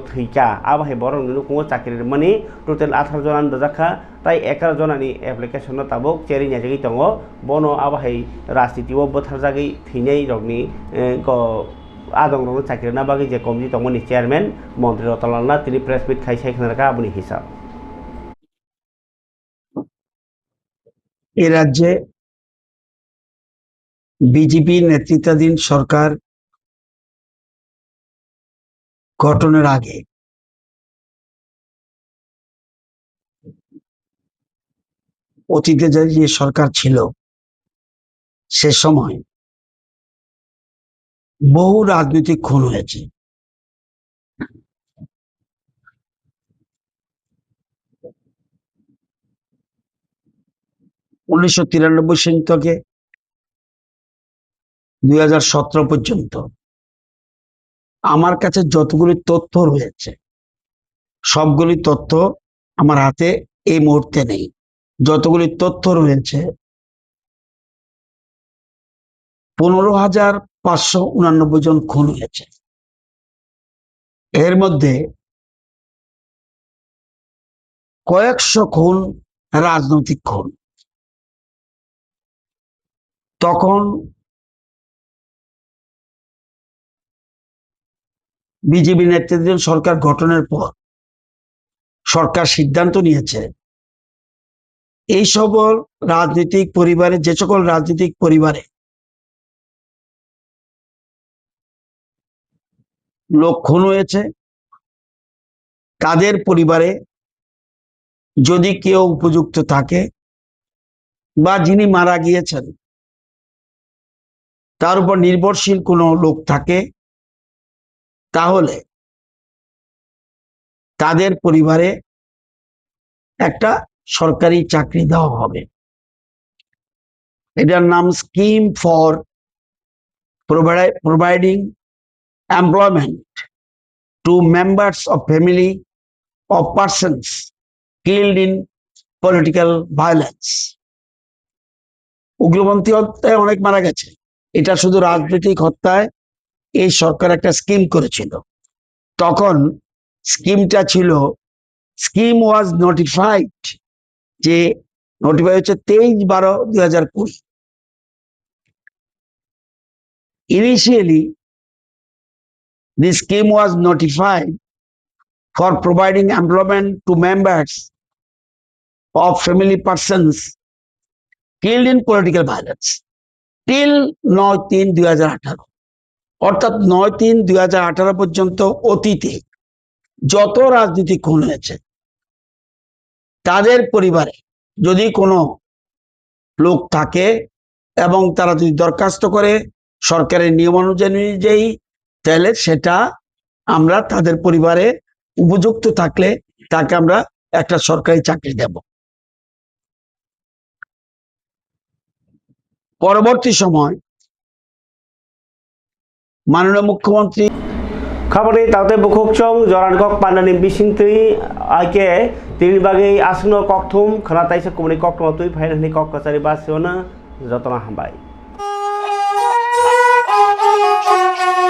Speaker 1: थैका आबाहे बरं नुकुंगो चाकरि माने टोटल 18 जन दजाखा ताई 11 जननि एप्लिकेशन ताबुक चेरि नाजगि दङो बनो आबाहे राजनीति वो बोथार जागै थैनाय रगनि को आदं रग चाकरि ना बागै जे कमिटि दङनि चेयरमैन मंत्री रतनलाल नाथ तिनि प्रेस मिट खाइसाय खनरका आबुनि हिसाब
Speaker 13: এই রাজ্যে বিজেপি নেতৃত্বাধীন সরকার গঠনের আগে অতীতে যে সরকার ছিল সে সময় বহু রাজনৈতিক খুন হয়েছে। উনিশশো 93 সাল থেকে 2017 পর্যন্ত আমার কাছে যতগুলি তথ্য রয়েছে সবগুলি তথ্য আমার হাতে এই মুহূর্তে নেই। যতগুলি তথ্য রয়েছে 15,589 জন খুন হয়েছে। এর মধ্যে কয়েকশো খুন রাজনৈতিক খুন। তখন বিজেপি নেতৃত্বাধীন সরকার গঠনের পর সরকার সিদ্ধান্ত নিয়েছে এই সকল রাজনৈতিক পরিবারে যে সকল রাজনৈতিক পরিবারে লোক খুন হয়েছে তাদের পরিবারে যদি কেউ উপযুক্ত থাকে বা যিনি মারা গিয়েছেন তার উপর নির্ভরশীল কোনো লোক থাকে তাহলে তাদের পরিবারে একটা সরকারি চাকরি দেওয়া হবে। এটার নাম scheme for providing employment to members of family of persons killed in political violence. উগ্রপন্থী হত্যায় অনেক মারা গেছে, এটা শুধু রাজনৈতিক হত্যায় এই সরকার একটা স্কিম করেছিল। তখন স্কিমটা ছিল, স্কিম ওয়াজ নোটিফাইড, যে নোটিফাই হচ্ছে 23/12/2020। Initially the scheme was notified for providing employment to members of family persons killed in political violence till 9/3/2018। অর্থাৎ 9/3/2018 পর্যন্ত অতীতে যত রাজনীতি খুন হয়েছে তাদের পরিবারে যদি কোনো লোক থাকে এবং তারা যদি দরখাস্ত করে সরকারের নিয়ম অনুযায়ী, তাহলে সেটা আমরা তাদের পরিবারে উপযুক্ত থাকলে তাকে আমরা একটা সরকারি চাকরি দেব। পরবর্তী সময় মাননীয় মুখ্যমন্ত্রী
Speaker 1: खबरनि ताते बुखुकचों जरान कक पांडानि बिसिंतै आके तिनि बागै आसनो ककथुम खनाताइसे कुमनि ककथुम तुइ फाइनानि कक कचारि बासियोना जतना हामबाय।